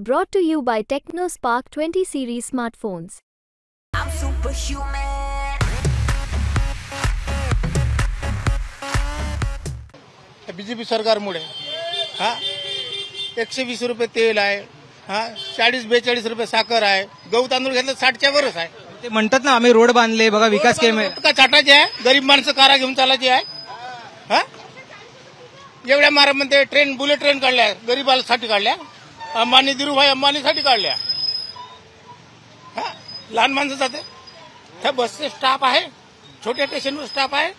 Brought to you by TechnoSpark 20 series smartphones. I'm superhuman. BJP सरकारमुळे 120 रुपये तेल आहे, 40-42 रुपये साखर आहे, गहू तांदूळ घेतलं 60च्या वरच आहे. ते म्हणतात ना आम्ही रोड बांधले बघा विकास केला का चाटाचे आहे, गरीब माणसं कारा घेऊन चालायची आहे. एवढ्या मारामध्ये ट्रेन बुलेट ट्रेन काढल्या, गरीबासाठी काढल्या, अंबानी धीरूभाई अंबानीसाठी काढल्या. लहान माणसं जाते त्या बसचे स्टाफ आहे, छोट्या स्टेशनवर स्टाफ आहे,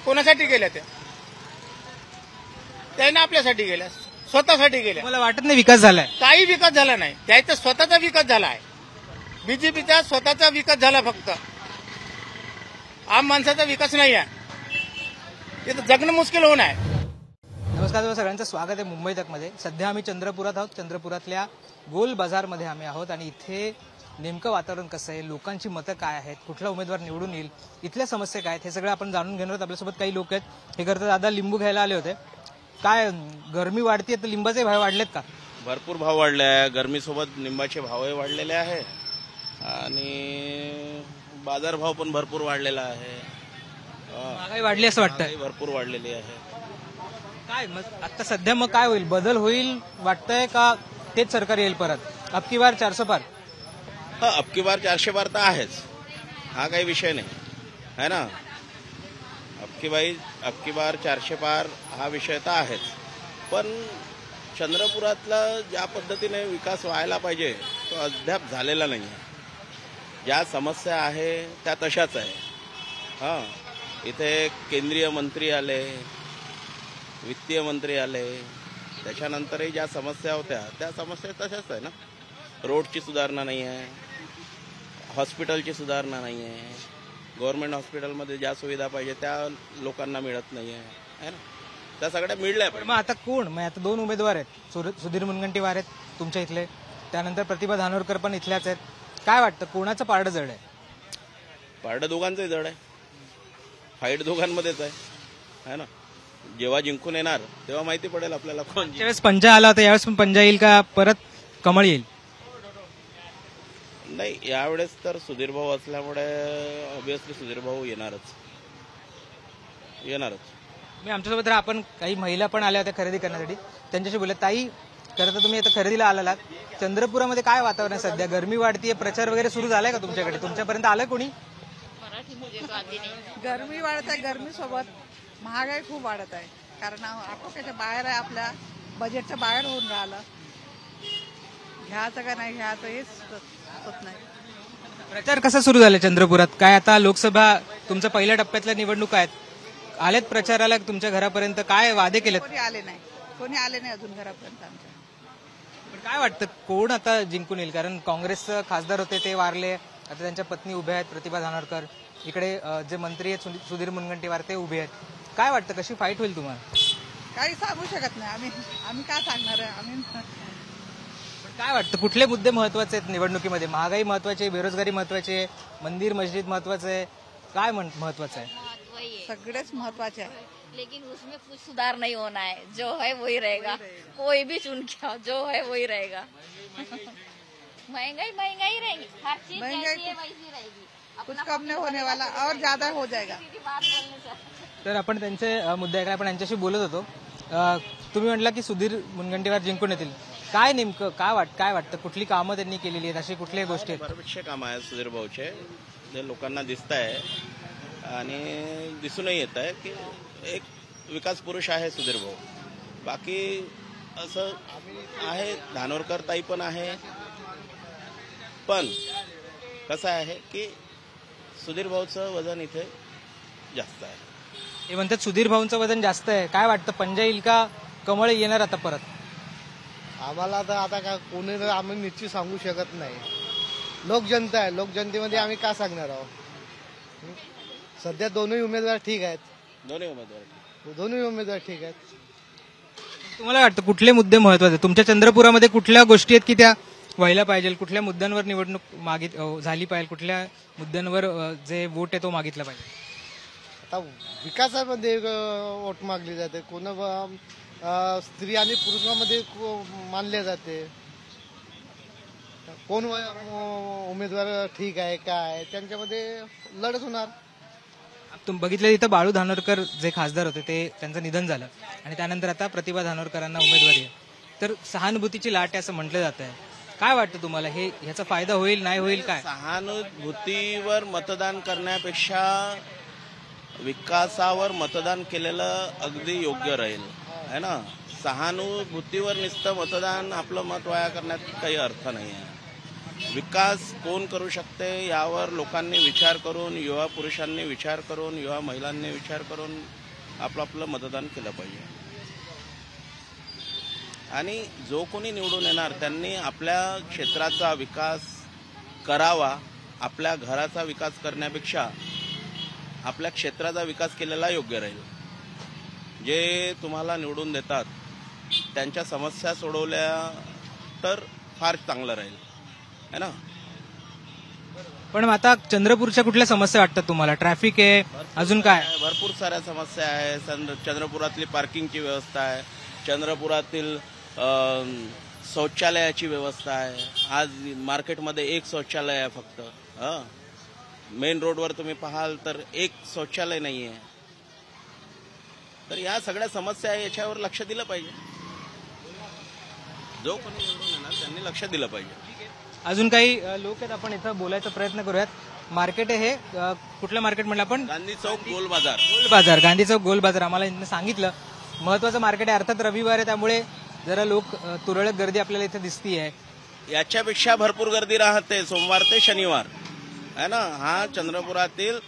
कोणासाठी गेल्या त्याने आपल्यासाठी गेल्या, स्वतःसाठी गेल्या. मला वाटत नाही विकास झालाय. काही विकास झाला नाही, त्याचा स्वतःचा विकास झाला आहे. बीजेपीचा स्वतःचा विकास झाला, फक्त आम माणसाचा विकास नाही आहे. इथं जगणं मुश्किल होऊन आहे. नमस्कार सगळ्यांचं स्वागत आहे मुंबई तक मध्ये. सध्या आम्ही चंद्रपुरात आहोत. चंद्रपुरातल्या गोल बाजारमध्ये आम्ही आहोत आणि इथे नेमकं वातावरण कसं आहे, लोकांची मतं काय आहेत, कुठला उमेदवार निवडून येईल, इथल्या समस्या काय आहेत, हे सगळं आपण जाणून घेणार आहोत. आपल्यासोबत काही लोक आहेत. हे करता दादा लिंबू घ्यायला आले होते. काय गरमी वाढतीये तर लिंबाचे भाव वाढलेत का? भरपूर भाव वाढले आहे. गरमीसोबत लिंबाचे भावही वाढलेले आहे आणि बाजारभाव पण भरपूर वाढलेला आहे. महागाई वाढली असं वाटतंय. भरपूर वाढलेली आहे. काय मग आता सध्या मग काय होईल, बदल होईल वाटतंय का तेच सरकार येईल परत? अबकी बार 400 पार. अबकी बार 400 पार तर आहेच, हा काही विषय नाही है ना. अबकी बार 400 पार हा विषय तर आहेच, पण चंद्रपुरातला ज्या पद्धतीने विकास व्हायला पाहिजे तो अद्याप झालेला नाही आहे. ज्या समस्या आहे त्या तशाच आहे. इथे केंद्रीय मंत्री आले, वित्तीय मंत्री आले, त्याच्यानंतरही ज्या समस्या होत्या त्या समस्या तशाच आहे ना. रोडची सुधारणा नाही आहे, हॉस्पिटलची सुधारणा नाही आहे, गव्हर्नमेंट हॉस्पिटलमध्ये ज्या सुविधा पाहिजे त्या लोकांना मिळत नाही आहे ना. त्या सगळ्या मिळल्या. पण मग आता कोण, मग आता दोन उमेदवार आहेत, सुधीर मुनगंटीवार आहेत तुमच्या इथले, त्यानंतर प्रतिभा धानोरकर पण इथल्याच आहेत. काय वाटतं कोणाचं पारडं जड आहे? पारडं दोघांचंही जड आहे. फाईट दोघांमध्येच आहे ना. जेव्हा जिंकून येणार तेव्हा माहिती पडेल आपल्याला कोण. त्यावेळेस पंजा आला होता, यावेळेस पण पंजा येईल का, परत कमळ येईल? नाही, यावेळेस तर सुधीर भाऊ असल्यामुळे ऑब्व्हियसली सुधीर भाऊ येणारच. मी आमच्यासोबत आपण काही महिला पण आल्या होत्या खरेदी करण्यासाठी, त्यांच्याशी बोलले. ताई, खरं तर तुम्ही आता खरेदीला आलात. चंद्रपुरामध्ये काय वातावरण आहे सध्या? गरमी वाढतीये, प्रचार वगैरे सुरू झालाय का तुमच्याकडे? तुमच्यापर्यंत आलं कोणी? गरमी वाढत आहे, गरमी सोबत महागाई खूप वाढत आहे. कारण आटोक्याच्या बाहेर आहे, आपल्या बजेटच्या बाहेर होऊन राहिलं. घ्यायचं का नाही घ्यायचं हेच होत नाही. प्रचार कसा सुरू झाला चंद्रपुरात? काय आता लोकसभा तुमच्या पहिल्या टप्प्यातल्या निवडणुका आहेत, आलेत प्रचाराला तुमच्या घरापर्यंत? काय वादे केलेत? कोणी आले नाही अजून घरापर्यंत आमच्या. पण काय वाटतं कोण आता जिंकून येईल? कारण काँग्रेसचे खासदार होते ते वारले, आता त्यांच्या पत्नी उभ्या आहेत प्रतिभा धानोरकर, इकडे जे मंत्री आहेत सुधीर मुनगंटीवार ते उभे आहेत. काय वाटतं कशी फाईट होईल तुम्हाला? काही सांगू शकत नाही आम्ही काय सांगणार आहे. काय वाटतं कुठले मुद्दे महत्वाचे आहेत निवडणुकीमध्ये? महागाई महत्वाची आहे, बेरोजगारी महत्वाची आहे, मंदिर मस्जिद महत्वाचं आहे, काय महत्वाचं आहे? सगळेच महत्वाचे आहे, लेकिन उसमें कुछ सुधार नहीं होना है. जो है वही रहेगा. कोई भी चुन के आओ, जो है वही रहेगा. महंगाई रहेगी, हर चीज जैसी है वैसी रहेगी. कुछ कम नहीं होने वाला और ज्यादा हो जाएगा. तर आपण त्यांचे मुद्दे ऐकले. आपण यांच्याशी बोलत होतो. तुम्ही म्हटलं की सुधीर मुनगंटीवार जिंकून येतील. काय नेमकं काय वाटतं कुठली कामं त्यांनी केलेली आहेत, अशी कुठल्या गोष्टी आहेत? बरेचसे कामं आहेत सुधीर भाऊचे, जे लोकांना दिसत आहे आणि दिसूनही येत आहे की एक विकास पुरुष आहे सुधीर भाऊ. बाकी असं आहे, धानोरकर ताई पण आहे, पण कसं आहे की सुधीर भाऊचं वजन इथे जास्त आहे. हे म्हणतात सुधीर भाऊंचं वजन जास्त आहे. काय वाटतं पंजा येईल का कमळ येणार आता परत? आम्हाला तर आता का कोणी आम्ही निश्चित सांगू शकत नाही. लोकजनता आहे, लोकजनतेमध्ये आम्ही का सांगणार आहोत. सध्या दोन्ही उमेदवार ठीक आहेत. दोन्ही उमेदवार ठीक आहेत. तुम्हाला वाटतं कुठले मुद्दे महत्वाचे? तुमच्या चंद्रपुरामध्ये कुठल्या गोष्टी आहेत की त्या व्हायला पाहिजे? कुठल्या मुद्द्यांवर निवडणूक झाली पाहिजे? कुठल्या मुद्द्यांवर जे वोट आहे तो मागितला पाहिजे? आता विकासामध्ये वोट मागली जाते, कोण स्त्री आणि पुरुषामध्ये मानले जाते. कोण उमेदवार ठीक आहे काय त्यांच्यामध्ये लढत होणार. बघितलं इथं बाळू धानोरकर जे खासदार होते ते त्यांचं निधन झालं आणि त्यानंतर आता प्रतिभा धानोरकरांना उमेदवारी आहे. तर सहानुभूतीची लाट आहे असं म्हटलं जात आहे. काय वाटतं तुम्हाला, हे ह्याचा फायदा होईल नाही होईल काय? सहानुभूतीवर मतदान करण्यापेक्षा विकासावर मतदान केलेलं अगदी योग्य राहील है ना. सहानुभूतीवर नुसतं मतदान आपलं मत वाया करण्यात काही अर्थ नाही आहे. विकास कोण करू शकते यावर लोकांनी विचार करून, युवा पुरुषांनी विचार करून, युवा महिलांनी विचार करून आपलं मतदान केलं पाहिजे. आणि जो कोणी निवडून येणार त्यांनी आपल्या क्षेत्राचा विकास करावा. आपल्या घराचा विकास करण्यापेक्षा आपल्या क्षेत्राचा विकास केलेला योग्य राहील. जे तुम्हाला निवडून देतात त्यांच्या समस्या सोडवल्या तर फार चांगलं राहील है ना. पण आता चंद्रपूरच्या कुठल्या समस्या वाटतात तुम्हाला? ट्रॅफिक आहे, अजून काय? भरपूर साऱ्या समस्या आहे. चंद्रपुरातली पार्किंगची व्यवस्था आहे, चंद्रपुरातील शौचालयाची व्यवस्था आहे. आज मार्केटमध्ये एक शौचालय आहे फक्त. मेन रोडवर तुम्ही पाहाल तर एक शौचालय नाही आहे. तर या सगळ्या समस्या आहे, याच्यावर लक्ष दिलं पाहिजे. जो कोणी निवडून येणार त्यांनी लक्ष दिलं पाहिजे. अजून काही लोक आहेत, आपण इथं बोलायचा प्रयत्न करूयात. मार्केट आहे हे, कुठलं मार्केट म्हटलं आपण? गांधी चौक गोल बाजार. गोल बाजार, गांधी चौक गोल बाजार. आम्हाला इथं सांगितलं महत्वाचं मार्केट आहे. अर्थात रविवार आहे त्यामुळे जरा लोक तुरळक गर्दी आपल्याला इथे दिसतीये. याच्यापेक्षा भरपूर गर्दी राहते सोमवार ते शनिवार है ना. हा चंद्रपुरातील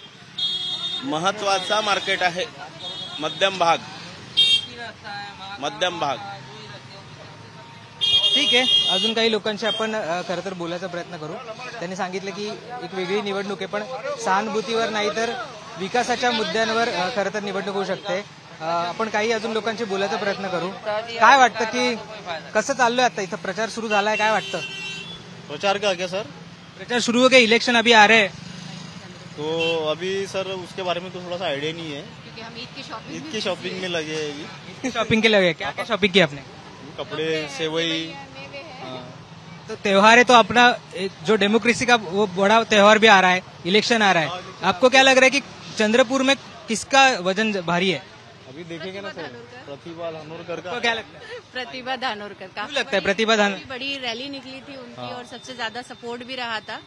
महत्वाचा मार्केट आहे. मध्यम भाग ठीक आहे. अजून काही लोकांशी आपण खरं तर बोलायचा प्रयत्न करू. त्यांनी सांगितलं की एक वेगळी निवडणूक आहे, पण सहानुभूतीवर नाही तर विकासाच्या मुद्द्यांवर खरं तर निवडणूक होऊ शकते. आपण काही अजून लोकांशी बोलायचा प्रयत्न करू. काय वाटतं की कसं चाललोय आता? इथं प्रचार सुरू झालाय, काय वाटतं? प्रचार का क्या सर? प्रचार शुरू हो गया, इलेक्शन अभी आ रहे हैं. तो अभी सर उसके बारे में तो थोड़ा सा आइडिया नहीं है, क्योंकि हम ईद की शॉपिंग में लगे हैं अभी. ईद की शॉपिंग के लगे, क्या क्या शॉपिंग की आपने? कपड़े, सेवई. तो त्योहार है तो अपना जो डेमोक्रेसी का वो बड़ा त्योहार भी आ रहा है, इलेक्शन आ रहा है. आपको क्या लग रहा है कि चंद्रपुर में किसका वजन भारी है? अभी देखेंगे ना सर. प्रतिभा धानोरकर का. आपको क्या लगता है? प्रतिभा धानोरकर का. क्यों लगता है प्रतिभा धानोरकर? बड़ी रैली निकली थी उनकी और सबसे ज्यादा सपोर्ट भी रहा था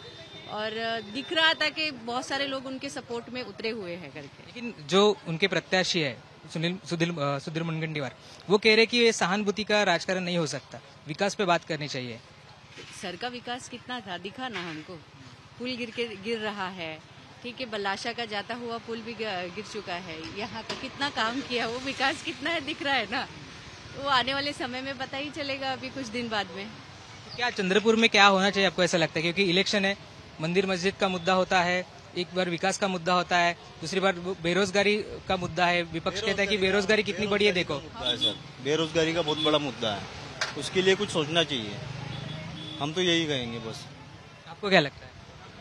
और दिख रहा था कि बहुत सारे लोग उनके सपोर्ट में उतरे हुए हैं करके. लेकिन जो उनके प्रत्याशी है सुधीर मुनगंटीवार, वो कह रहे कि ये सहानुभूति का राजकारण नहीं हो सकता, विकास पे बात करनी चाहिए. सर का विकास कितना था दिखा ना हमको. पुल गिर रहा है, ठीक है. बलाशा का जाता हुआ पुल भी गिर चुका है. यहाँ का कितना काम किया, वो विकास कितना है दिख रहा है ना. वो आने वाले समय में पता ही चलेगा, अभी कुछ दिन बाद में. क्या चंद्रपुर में क्या होना चाहिए आपको ऐसा लगता है? क्योंकि इलेक्शन है, मंदिर मस्जिद का मुद्दा होता है, एक बार विकास का मुद्दा होता है, दूसरी बार बेरोजगारी का मुद्दा है. विपक्ष कहता है कि बेरोजगारी कितनी बड़ी है. देखो सर, बेरोजगारी का बहुत बड़ा मुद्दा है, उसके लिए कुछ सोचना चाहिए. हम तो यही कहेंगे बस. आपको क्या लगता है?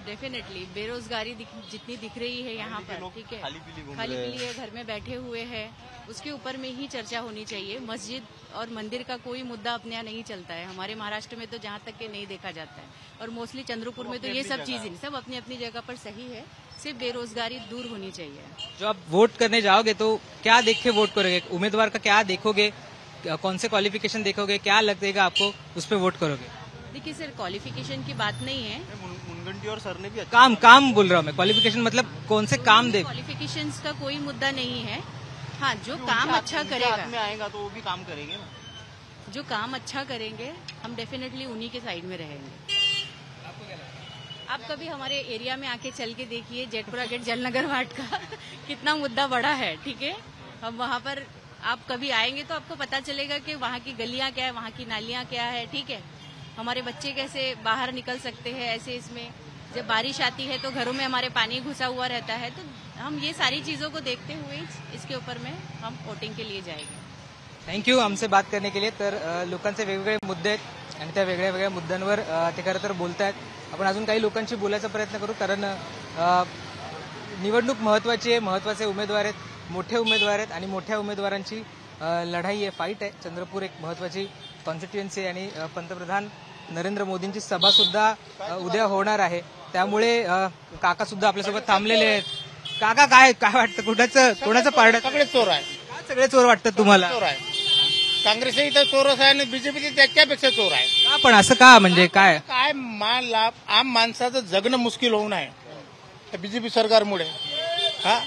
डेफिनेटली बेरोजगारी जितनी दिख रही है यहाँ पर, ठीक है, खाली पीली है, घर में बैठे हुए हैं, उसके ऊपर में ही चर्चा होनी चाहिए. मस्जिद और मंदिर का कोई मुद्दा अपने यहाँ नहीं चलता है. हमारे महाराष्ट्र में तो जहाँ तक के नहीं देखा जाता है, और मोस्टली चंद्रपुर में तो ये सब चीजें सब अपनी अपनी जगह पर सही है. सिर्फ बेरोजगारी दूर होनी चाहिए. जो आप वोट करने जाओगे तो क्या देख के वोट करोगे? उम्मीदवार का क्या देखोगे, कौन से क्वालिफिकेशन देखोगे, क्या लगेगा आपको उस पर वोट करोगे? देखिए सर, क्वालिफिकेशन की बात नहीं है. मुनगंटीवार सर ने भी काम बोल रहा हूँ मैं. क्वालिफिकेशन मतलब कौन से काम दे. क्वालिफिकेशन का कोई मुद्दा नहीं है. हाँ, जो काम अच्छा करेगा में आएगा तो वो भी काम करेंगे ना. जो काम अच्छा करेंगे हम डेफिनेटली उन्हीं के साइड में रहेंगे. आप कभी हमारे एरिया में आके चल के देखिए, जेटपुरा गेट जलनगर वार्ड का कितना मुद्दा बड़ा है, ठीक है. हम वहाँ पर आप कभी आएंगे तो आपको पता चलेगा कि वहाँ की गलियाँ क्या है, वहाँ की नालियाँ क्या है, ठीक है. हमारे बच्चे कैसे बाहर निकल सकते हैं ऐसे. इसमें जब बारिश आती है तो घरों में हमारे पानी घुसा हुआ रहता है. तो हम ये सारी चीजों को देखते हुए इसके ऊपर में हम वोटिंग के लिए जाएंगे. थँक्यू आमचे बात करने के लिए. तर लोकांचे वेगवेगळे मुद्दे आहेत आणि त्या वेगळ्या वेगळ्या मुद्द्यांवर ते खरं तर बोलतायत. आपण अजून काही लोकांशी बोलायचा प्रयत्न करू, कारण निवडणूक महत्वाची आहे, महत्वाचे उमेदवार आहेत, मोठे उमेदवार आहेत आणि मोठ्या उमेदवारांची लढाई आहे, फाईट आहे. चंद्रपूर एक महत्वाची कॉन्स्टिट्युएन्सी आहे आणि पंतप्रधान नरेंद्र मोदींची सभा सुद्धा उद्या होणार आहे, त्यामुळे काका सुद्धा आपल्यासोबत थांबलेले आहेत. काका काय काय वाटतं, कोणाचं पारडं? सगळे चोर आहे. काय सगळे चोर वाटतात तुम्हाला? चोर आहे. काँग्रेसही तर चोरच आहे आणि बीजेपी त्याच्यापेक्षा चोर आहे. का पण असं का, म्हणजे काय काय आम माणसाचं जगणं मुश्किल होऊन आहे बीजेपी सरकारमुळे. हा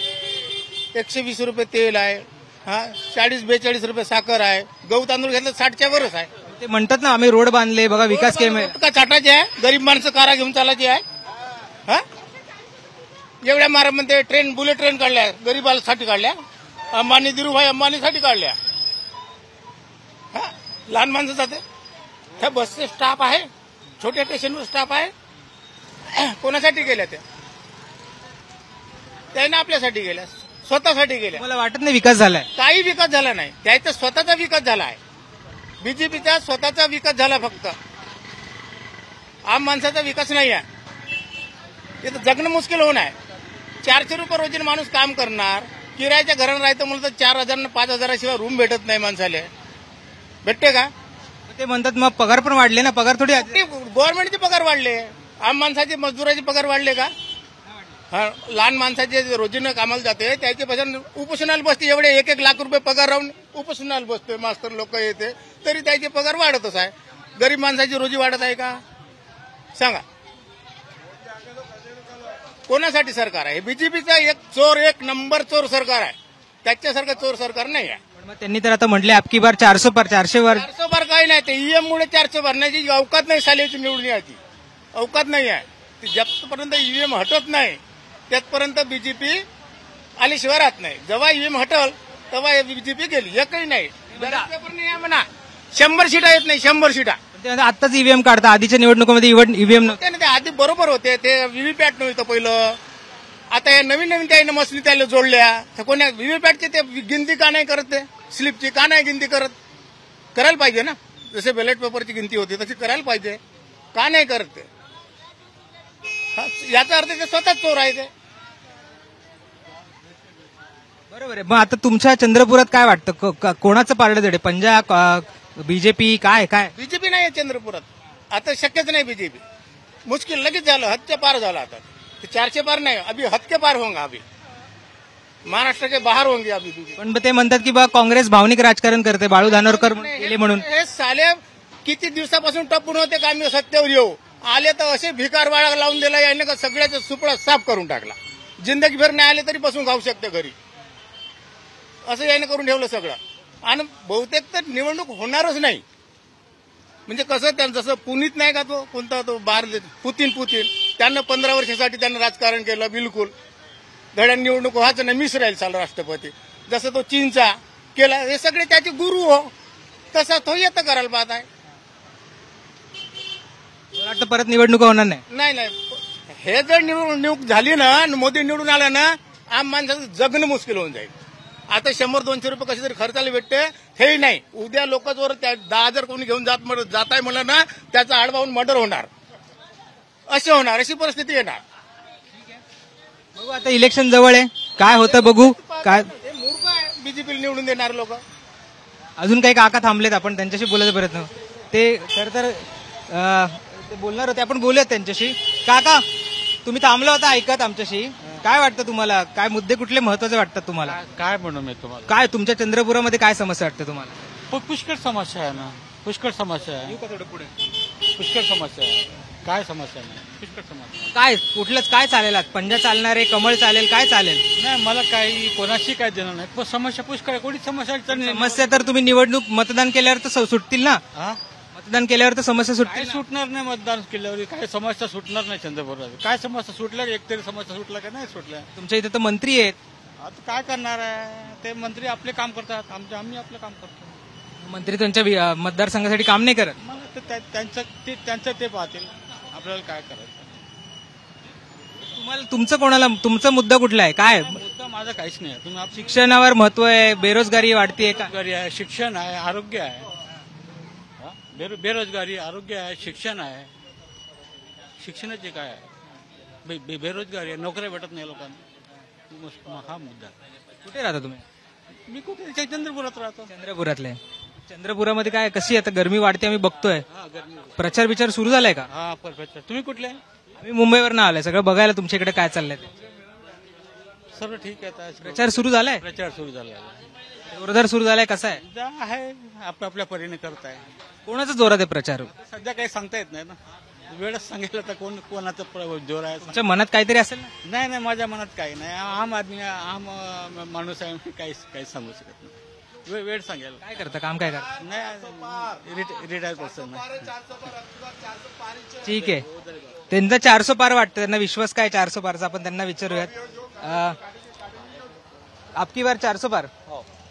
120 रुपये तेल आहे, हा 40-42 रुपये साखर आहे, गहू तांदूळ घेतलं 60च्या वरच आहे. ते म्हणतात ना आम्ही रोड बांधले बघा, विकास केला. का चाटाचे आहे, गरीब माणसं कारा घेऊन चालायची आहे. हा एवढ्या मारामध्ये ट्रेन, बुलेट ट्रेन काढल्या, गरीबासाठी काढल्या. अंबानी, धीरूभाई अंबानीसाठी काढल्या. हा लहान माणसं जाते. त्या बसचे स्टाफ आहे, छोट्या स्टेशनवर स्टाफ आहे. कोणासाठी गेल्या त्याने आपल्यासाठी गेल्या, स्वतःसाठी गेल्या. मला वाटत नाही विकास झालाय. काही विकास झाला नाही, त्याचा स्वतःचा विकास झाला आहे. बीजेपीचा स्वतःचा विकास झाला, फक्त आम माणसाचा विकास नाही आहे. इथं जगणं मुश्किल होऊन आहे. 400 रुपये रोजीने माणूस काम करणार, किरायाच्या घरानं राहतं म्हणलं तर 4,000 5,000 शिवाय रूम भेटत नाही माणसाले. भेटते का? ते म्हणतात मग पगार पण वाढले ना, पगार थोडी गव्हर्नमेंटचे पगार वाढले, आम माणसाचे मजदुराचे पगार वाढले का? लहान माणसाचे रोजीनं कामाला जाते त्याचे पैसा उपोषणाला बसते. एवढे 1-1 लाख रुपये पगार राहून उपोषणाला बसतोय, मास्तर लोक येते तरी त्याचे पगार वाढतच आहे. गरीब माणसाची रोजी वाढत आहे का सांगा? कोणासाठी सरकार आहे? बीजेपीचा एक नंबर चोर सरकार आहे, त्याच्यासारखं चोर सरकार नाही आहे. मग त्यांनी तर आता म्हटले आपकी बार 400 बार 400 बार काही नाही. ते ईएम मुळे 400 भरण्याची अवकात नाही, सालेची निवडून याची अवकात नाही आहे. जबपर्यंत ईव्हीएम हटत नाही त्याचपर्यंत बीजेपी आल्याशिवाय राहत नाही. जेव्हा ईव्हीएम हटल तेव्हा बीजेपी गेली. एकही नाही म्हणा, 100 सीटा येत नाही, 100 सीटा. आताच ईव्हीएम काढता, आधीच्या निवडणुकीमध्ये ईव्हीएम नव्हते. ते आधी बरोबर होते, ते व्हीव्हीपॅट नव्हतं पहिलं. आता या नवीन त्याने मसली त्याला जोडल्या. तर कोण्या व्हीव्हीपॅटची ते गिनती का नाही करत? ते स्लिपची का नाही गिनती करत? करायला पाहिजे ना, जसे बॅलेट पेपरची गिनती होती तशी करायला पाहिजे. का नाही करत ते? याचा अर्थ ते स्वतः चोर आहे. ते बरोबर आहे. मग आता तुमच्या चंद्रपुरात काय वाटतं, कोणाचं पारडं जड आहे? पंजाब, बीजेपी, काय काय? बीजेपी नाही आहे चंद्रपुरात, आता शक्यच नाही. बीजेपी मुश्किल लगेच झालं, हद के पार झालं. आता 400 पार नाही, अभी हद के पार होंगे. अभी महाराष्ट्र के बाहर होंगे अभी बीजेपी. पण ते म्हणतात की बा काँग्रेस भावनिक राजकारण करते, बाळू धानोरकर गेले म्हणून. हे साले किती दिवसापासून टपून होते का आम्ही सत्तेवर येऊ, आले तर असे भिकार वाळा लावून दिला याने का सगळ्याचा सुपडा साफ करून टाकला. जिंदगीभर नाही आले तरी बसून खाऊ शकते घरी, असं याने करून ठेवलं सगळं. आणि बहुतेक तर निवडणूक होणारच नाही. म्हणजे कसं, जसं पुनीत नाही का, तो कोणता तो पुतीन त्यांना 15 वर्षासाठी त्यांना राजकारण केलं. बिलकुल धड्या निवडणूक व्हायचं नाही, मिस राहील चाल राष्ट्रपती. जसं तो चीनचा केला, हे सगळे त्याचे गुरु हो, तसा तो येतं करायला पाहत आहे. मला वाटतं परत निवडणूक होणार नाही. नाही, हे जर निवडणूक झाली ना, मोदी निवडून आला ना, आम माणसाचं जगणं मुश्किल होऊन जाईल. आता 100-200 रुपये कसे तरी खर्चाला भेटते, हेही नाही. उद्या लोक जर 10,000 कोणी घेऊन जात आहे म्हणलं ना, त्याचा आडवाहून मर्डर होणार, असे होणार, अशी परिस्थिती येणार. बघू आता इलेक्शन जवळ आहे, काय होतं बघू. काय मूर्ख आहे बीजेपीला निवडून देणार लोक. अजून काही काका थांबलेत, आपण त्यांच्याशी बोलायचा प्रयत्न. ते खरं तर ते बोलणार होते, आपण बोलूयात त्यांच्याशी. काका तुम्ही थांबला होता ऐकत आमच्याशी, काय वाटतं तुम्हाला, काय मुद्दे कुठले महत्वाचे वाटतात तुम्हाला? काय म्हणू मी तुम्हाला, काय तुमच्या चंद्रपुरामध्ये काय समस्या वाटतं तुम्हाला? पुष्कळ समस्या आहे ना, पुष्कळ समस्या आहे. थोडं पुढे. पुष्कळ समस्या आहे, काय समस्या नाही, पुष्कळ समस्या. काय कुठलंच काय चालेल? पंजा चालणार आहे, कमळ चालेल, काय चालेल? नाही, मला काही कोणाशी काय देणार नाही, पण समस्या पुष्कळ आहे. कोणी समस्या तर तुम्ही निवडणूक मतदान केल्यावर तर सुटतील ना. मतदान केल्यावर तर समस्या काय सुटणार नाही, मतदान केल्यावर काय समस्या सुटणार नाही चंद्रपुरात. काय समस्या सुटल्या, एकतरी समस्या सुटल्या का नाही सुटल्या? तुमच्या इथे तर मंत्री आहेत, आता काय करणार आहे? ते मंत्री आपले काम करतात, आम्ही आपलं काम करतो. मंत्री त्यांच्या मतदारसंघासाठी काम नाही करत. मला त्यांचं ते पाहतील, आपल्याला काय करायचं. तुम्हाला तुमचा मुद्दा कुठला आहे? काय मुद्दा माझा काहीच नाही. तुम्ही शिक्षणावर महत्व आहे, बेरोजगारी वाढतीये का? आहे, शिक्षण आहे, आरोग्य आहे. बेरोजगारी, आरोग्य आहे, शिक्षण आहे. शिक्षणाचे काय आहे? बेरोजगारी आहे, नोकऱ्या भेटत नाही लोकांना, हा मुद्दा. कुठे राहता तुम्ही? मी कुठे चंद्रपुरात राहतो. चंद्रपुरातले. चंद्रपुरामध्ये काय कशी आता गरमी वाढते आम्ही बघतोय, प्रचार विचार सुरू झालाय का? हा परफेक्ट. तुम्ही कुठले? आम्ही मुंबईवरनं आलोय सगळं बघायला तुमच्याकडे काय चाललंय ते. सर्व ठीक आहे आता. प्रचार सुरू झालाय, प्रचार सुरू झाला जोरदार सुरू झालाय, कसा आहे? आहे आपल्या परीने करताय. कोणाचा जोरात आहे प्रचार? सध्या काही सांगता येत नाही ना, वेळच सांगितलं तर कोणाचा जोर आहे. तुमच्या मनात काहीतरी असेल ना? नाही नाही, माझ्या मनात काही नाही. आम आदमी, आम माणूस आहे, काही सांगू शकत नाही. वेळ सांगेल. काय करता, काम काय करता? नाही, रिटायर पर्सन. ठीक आहे, त्यांचा 400 पार वाटतं, त्यांना विश्वास काय 400 पारचा, आपण त्यांना विचारूयात. आपकी बार 400 पार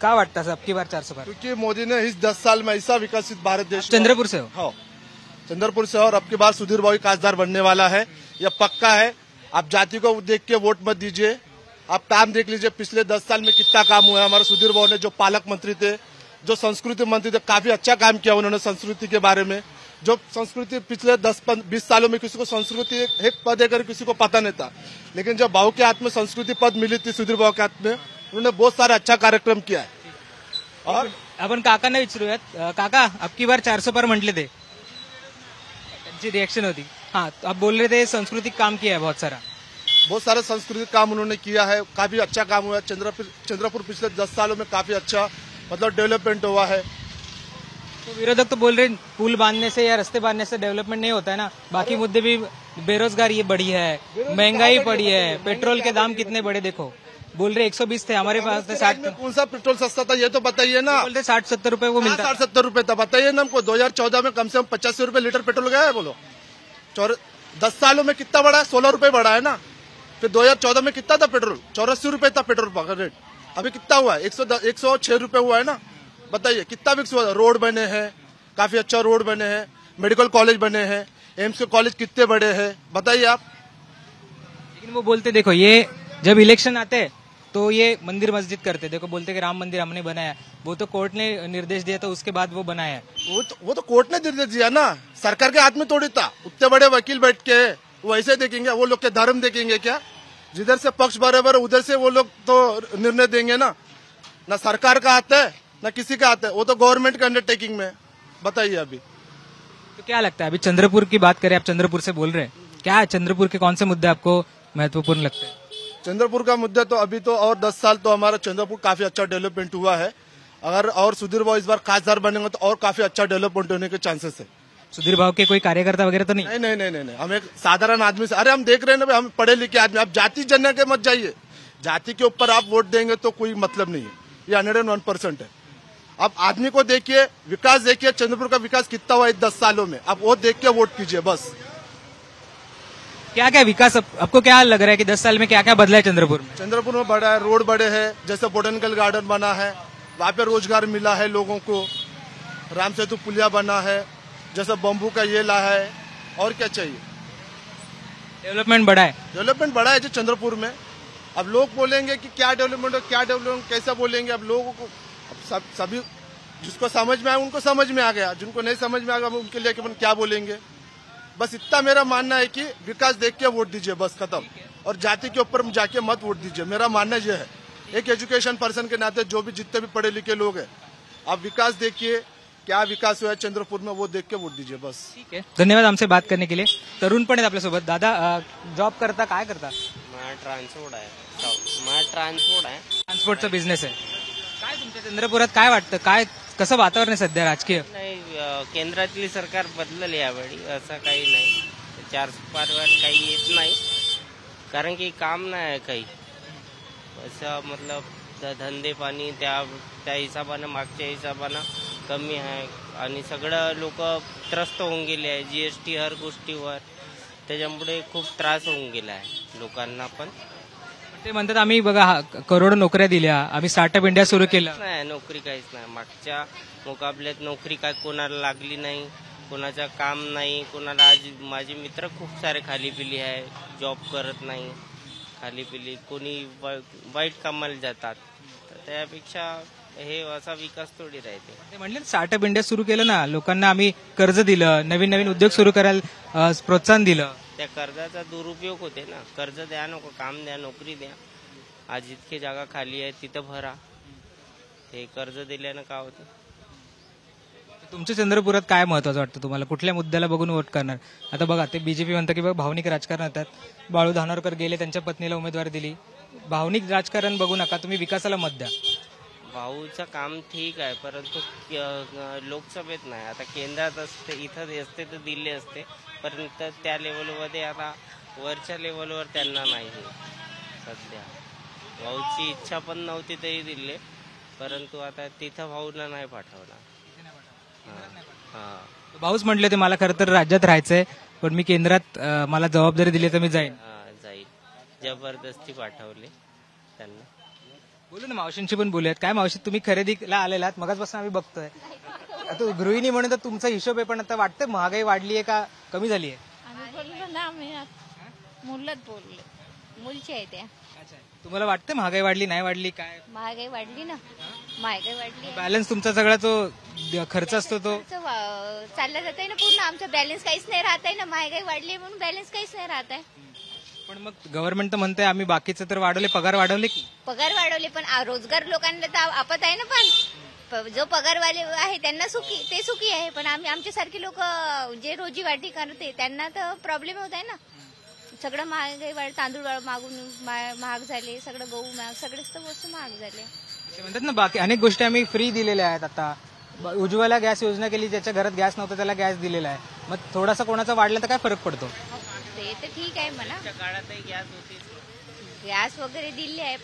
का वाटतं असं? आपकी बार 400 पार क्योंकि मोदी ने इस 10 साल में ऐसा विकसित भारत देश, चंद्रपुर से हो, चंद्रपुर से, और अब की बार सुधीर भाई खासदार बनने वाला है, यह पक्का है। आप जाति को देख के वोट मत दीजिए, आप काम देख लीजिए पिछले 10 साल में कितना काम हुआ है। हमारे सुधीर भाई ने जो पालक मंत्री थे, जो संस्कृति मंत्री थे, काफी अच्छा काम किया उन्होंने संस्कृति के बारे में। जो संस्कृति पिछले 10-20 सालों में किसी को संस्कृति एक पद है किसी को पता नहीं था, लेकिन जब भाव के हाथ में संस्कृति पद मिली थी सुधीर भाव के हाथ में, उन्होंने बहुत सारे अच्छा कार्यक्रम किया है। और आपण काकांना विचारूयात. काका, अबकी बार 400 पार म्हटले ते, त्यांची रिएक्शन होती. हाँ, आप बोल रहे थे सांस्कृतिक काम किया है बहुत सारा सांस्कृतिक काम उन्होंने किया है, काफी अच्छा काम हुआ है। चंद्रपुर पिछले 10 सालों में काफी अच्छा मतलब डेवलपमेंट हुआ है। तो विरोधक तो बोल रहे पुल बांधने से या रास्ते बांधने से डेवलपमेंट नहीं होता है ना, बाकी मुद्दे भी, बेरोजगारी बढ़ी है, महंगाई बढ़ी है, पेट्रोल के दाम कितने बढ़े देखो. बोल रहे 120 थे, हमारे पास 60. कौन सा पेट्रोल सस्ता था ये तो बताइए ना. बोलते 60-70 रुपए को मिलता. 60-70 रुपए था, बताइए ना हमको. 2014 में कम से कम 85 रुपए लीटर पेट्रोल गया है. बोलो 10 सालों में कितना बढ़ा है? 16 रुपए बढ़ा है ना. फिर 2014 में कितना था पेट्रोल? 84 रुपए था पेट्रोल का रेट. अभी कितना हुआ है? 106 रुपए हुआ है ना. बताइए कितना विकसित हुआ. रोड बने हैं, काफी अच्छा रोड बने हैं, मेडिकल कॉलेज बने हैं, एम्स के कॉलेज कितने बड़े हैं बताइए आप. लेकिन वो बोलते देखो, ये जब इलेक्शन आते तो ये मंदिर मस्जिद करते, देखो बोलते कि राम मंदिर हमने बनाया, वो तो कोर्ट ने निर्देश दिया था, उसके बाद वो बनाया है. वो तो कोर्ट ने निर्देश दिया ना, सरकार के हाथ में थोड़ी था. उतने बड़े वकील बैठ के वो ऐसे देखेंगे, वो लोग के धर्म देखेंगे क्या? जिधर से पक्ष बराबर उधर से वो लोग तो निर्णय देंगे ना. ना सरकार का हाथ है ना किसी का हाथ है, वो तो गवर्नमेंट के अंडरटेकिंग में. बताइए अभी तो क्या लगता है? अभी चंद्रपुर की बात करें, आप चंद्रपुर से बोल रहे हैं, क्या चंद्रपुर के कौन से मुद्दे आपको महत्वपूर्ण लगते हैं? चंद्रपुर का मुद्दा तो अभी तो और 10 साल तो हमारा चंद्रपुर काफी अच्छा डेवलपमेंट हुआ है. अगर और सुधीर भाव इस बार खासदार बनेंगे तो और काफी अच्छा डेवलपमेंट होने के चांसेस है. सुधीर भाव के कोई कार्यकर्ता वगैरह तो नहीं? नहीं. हम एक साधारण आदमी से, अरे हम देख रहे हैं ना, हम पढ़े लिखे आदमी. आप जाति जनने के मत जाइए, जाति के ऊपर आप वोट देंगे तो कोई मतलब नहीं है. ये 101% है. आप आदमी को देखिए, विकास देखिए, चंद्रपुर का विकास कितना हुआ है 10 सालों में, आप वो देख के वोट कीजिए बस. क्या क्या विकास आपको क्या लग रहा है कि 10 साल में क्या क्या बदला है चंद्रपुर में? चंद्रपुर में बड़ा है, रोड बड़े हैं, जैसे बोटेनिकल गार्डन बना है, वहाँ पे रोजगार मिला है लोगों को. राम सेतु पुलिया बना है, जैसे बम्बू का ये ला है. और क्या चाहिए? डेवलपमेंट बढ़ा है. डेवलपमेंट बढ़ा है जो चंद्रपुर में. अब लोग बोलेंगे कि क्या डेवलपमेंट हो, क्या डेवलपमेंट, कैसे बोलेंगे? अब लोगों को सभी जिसको समझ में आया उनको समझ में आ गया, जिनको नहीं समझ में आ गया उनके लिए क्या बोलेंगे. बस इतना मेरा मानना है कि विकास देख के वोट दीजिए, बस खत्म. और जाति के ऊपर जाके मत वोट दीजिए, मेरा मानना यह है. एक एजुकेशन पर्सन के नाते जो भी जितने भी पढ़े लिखे लोग हैं, आप विकास देखिए, क्या विकास हुआ है चंद्रपुर में, वो देख के वोट दीजिए बस. ठीक है, धन्यवाद आमसे बात करने के लिए. तरुण पण आहेत आपल्यासोबत. दादा, जॉब करता, काय करता? ट्रान्सपोर्ट आहे. ट्रान्सपोर्टचा बिझनेस आहे. काय तुमच्या चंद्रपुरात काय वाटतं, काय कसं वातावरण आहे सध्या राजकीय? नाही, केंद्रातली सरकार बदलल यावेळी, असं काही नाही. 400 पारवर काही येत नाही, कारण की काम नाही आहे काही असं. मतलब धंदे पाणी त्या हिशोबानं, मागच्या हिशोबानं कमी आहे. आणि सगळं लोक त्रस्त होऊन गेले आहे जीएसटी हर गोष्टीवर, त्याच्यामुळे खूप त्रास होऊन गेला आहे लोकांना. पण ते म्हणतात आम्ही बघा करोडो नोकऱ्या दिल्या, आम्ही स्टार्टअप इंडिया सुरू केलं. नाही, नोकरी काहीच नाही. मागच्या मुकाबल्यात नोकरी काय कोणाला लागली नाही, कोणाचं काम नाही. कोणाला आज माझे मित्र खूप सारे खाली पिली आहे, जॉब करत नाही, खाली पिली. कोणी वाईट कामाला जातात. तर त्यापेक्षा हे असा विकास थोडी राहते. ते म्हणले स्टार्टअप इंडिया सुरू केलं ना, लोकांना आम्ही कर्ज दिलं, नवीन नवीन उद्योग सुरू करायला प्रोत्साहन दिलं. त्या कर्जाचा दुरुपयोग होते ना. कर्ज द्या नको, काम द्या, नोकरी द्या. आज इतकी जागा खाली आहे तिथं भरा. ते कर्ज दिल्यानं काय होतं? तुमच्या चंद्रपुरात काय महत्वाचं वाटतं तुम्हाला? कुठल्या मुद्द्याला बघून वोट करणार? आता बघा, ते बीजेपी म्हणतं की भावनिक राजकारण होतात. बाळू धानोरकर गेले, त्यांच्या पत्नीला उमेदवारी दिली. भावनिक राजकारण बघू नका, तुम्ही विकासाला मत द्या. भाऊचं काम ठीक आहे, परंतु लोकसभेत नाही. आता केंद्रात असते, इथं असते तर दिल्ली असते, परंतु त्या लेवलमध्ये आता वरच्या लेवलवर त्यांना नाही सध्या. भाऊची इच्छा पण नव्हती तरी दिले, परंतु आता तिथं भाऊला नाही पाठवला. भाऊच म्हटले ते मला खरं तर राज्यात राहायचंय, पण मी केंद्रात मला जबाबदारी दिली तर मी जाईन. जाईल, जबरदस्ती पाठवले त्यांना. बोलू ना, मावशींशी पण बोलूयात. काय मावशी, तुम्ही खरेदीला आलेलात, मगाचपासून आम्ही बघतोय. आता गृहिणी म्हणून तर तुमचा हिशोब आहे, पण आता वाटतं महागाई वाढली आहे का कमी झाली आहे? आम्ही बोललो ना, आम्ही मुलच बोलले, मुलचे आहे त्या. तुम्हाला वाटतं महागाई वाढली नाही वाढली? काय महागाई वाढली ना, महागाई वाढली. बॅलन्स तुमचा सगळा जो खर्च असतो तो चालला जात आहे ना पूर्ण. आमचा बॅलन्स काहीच नाही राहत आहे ना, महागाई वाढली म्हणून बॅलन्स काहीच नाही राहत आहे. पण मग गव्हर्नमेंट तर म्हणते आम्ही बाकीचं तर वाढवले, पगार वाढवले की? पगार वाढवले, पण रोजगार लोकांना तर आपत आहे ना. पण जो पगारवाले आहे त्यांना सुखी आहे, पण आम्ही आमच्यासारखे लोक जे रोजी वाटी करते त्यांना तर प्रॉब्लेम होत आहे ना. सगळं महागाई वाढ, तांदूळ मागून महाग झाले, सगळं गहू महाग, सगळेच तर वस्तू महाग झाले. म्हणतात ना, बाकी अनेक गोष्टी आम्ही फ्री दिलेल्या आहेत. आता उज्ज्वला गॅस योजना केली, ज्याच्या घरात गॅस नव्हता त्याला गॅस दिलेला आहे. मग थोडासा कोणाचा वाढला तर काय फरक पडतो? ते तर ठीक आहे म्हणा, काळातही गॅस होती, गॅस वगैरे दिली आहे,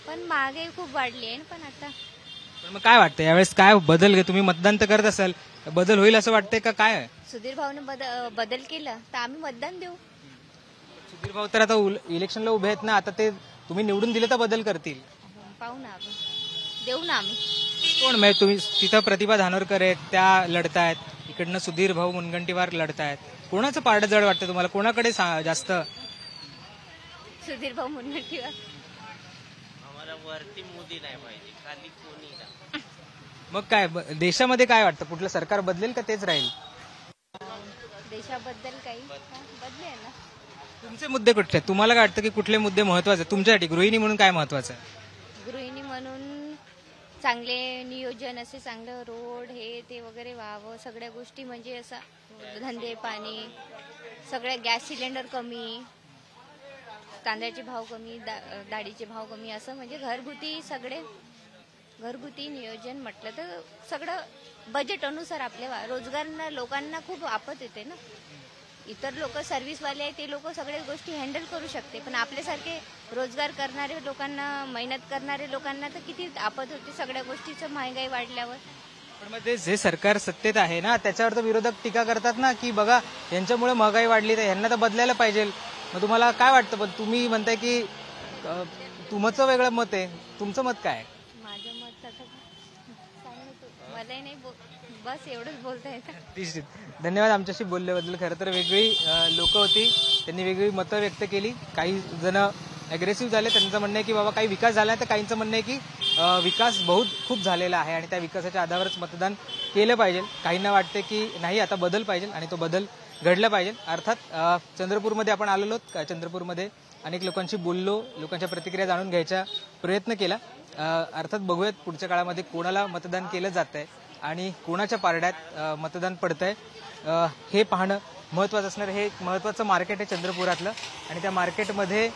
पण महागाई खूप वाढली आहे. पण आता मग काय वाटतं यावेळेस काय बदल? तुम्ही मतदान तर करत असाल, बदल होईल असं वाटतंय का? काय सुधीर भाऊने बदल केला तर आम्ही मतदान देऊ. सुधीर भाऊ तर आता इलेक्शनला उभे आहेत ना, आता ते तुम्ही निवडून दिले तर बदल करतील. पाहू ना, देऊ ना आम्ही. कोण म्हणजे तुम्ही तिथं प्रतिभा धानोरकर आहेत, त्या लढतायत, इकडनं सुधीर भाऊ मुनगंटीवार लढतायत. कोणाचं पारडं जड वाटतं तुम्हाला? कोणाकडे जास्त? सुधीर भाऊ मुनगंटीवार. आम्हाला वरती मोदी नाही पाहिजे, खाली कोणी नाही. मग काय देशामध्ये काय वाटतं? कुठलं सरकार बदलेल का तेच राहील? देशाबद्दल काही बदलेल ना. तुमचे मुद्दे कुठले? तुम्हाला काय वाटतं की कुठले मुद्दे महत्वाचे तुमच्यासाठी? गृहिणी म्हणून काय महत्वाचं आहे? गृहिणी म्हणून चांगले नियोजन, असे चांगलं रोड हे ते वगैरे व्हावं. सगळ्या गोष्टी म्हणजे असं धंदे पाणी, सगळ्या गॅस सिलेंडर कमी, कांद्याचे भाव कमी, डाळीचे भाव कमी, असं म्हणजे घरगुती नियोजन म्हटलं तर सगळं बजेट अनुसार. आपल्या रोजगार लोकांना खूप आपत येते ना. इतर लोक सर्व्हिसवाले आहे, ते लोक सगळ्या गोष्टी हँडल करू शकते, पण आपल्यासारखे रोजगार करणारे लोकांना, मेहनत करणारे लोकांना तर किती आपत होते सगळ्या गोष्टीचं महागाई वाढल्यावर. पण मग ते जे सरकार सत्तेत आहे ना, त्याच्यावर तर विरोधक टीका करतात ना की बघा यांच्यामुळे महागाई वाढली, तर यांना तर बदलायला पाहिजे. मग तुम्हाला काय वाटतं? पण तुम्ही म्हणताय की तुमचं वेगळं मत आहे, तुमचं मत काय? माझं मत मलाही नाही, बस एवढंच बोलता येतं. धन्यवाद आमच्याशी बोलल्याबद्दल. खरं तर वेगळी लोक होती, त्यांनी वेगळी मतं व्यक्त केली. काही जण अग्रेसिव्ह झाले, त्यांचं म्हणणं आहे की बाबा काही विकास झाला, तर काहींचं म्हणणं आहे की विकास खूप झालेला आहे आणि त्या विकासाच्या आधारावरच मतदान केलं पाहिजे. काहींना वाटते की नाही, आता बदल पाहिजे आणि तो बदल घडला पाहिजे. अर्थात चंद्रपूरमध्ये आपण आलेलो, चंद्रपूरमध्ये अनेक लोकांशी बोललो, लोकांच्या प्रतिक्रिया जाणून घ्यायचा प्रयत्न केला. अर्थात बघूयात पुढच्या काळामध्ये कोणाला मतदान केलं जात आहे आणि कोणाच्या पारड्यात मतदान पडतंय हे पाहणं महत्वाचं असणार. हे एक महत्वाचं मार्केट आहे चंद्रपुरातलं आणि त्या मार्केटमध्ये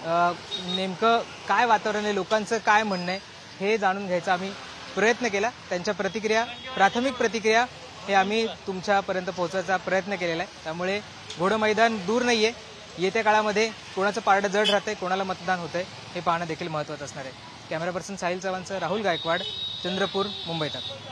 नेमकं काय वातावरण आहे, लोकांचं काय म्हणणं आहे हे जाणून घ्यायचा आम्ही प्रयत्न केला. त्यांच्या प्रतिक्रिया, प्राथमिक प्रतिक्रिया हे आम्ही तुमच्यापर्यंत पोहोचवायचा प्रयत्न केलेला आहे. त्यामुळे घोडं मैदान दूर नाहीये. येत्या काळामध्ये कोणाचं पारडं जड राहतंय, कोणाला मतदान होतंय हे पाहणं देखील महत्वाचं असणार आहे. कॅमेरा पर्सन साहिल चव्हाणचं राहुल गायकवाड, चंद्रपूर, मुंबई तक.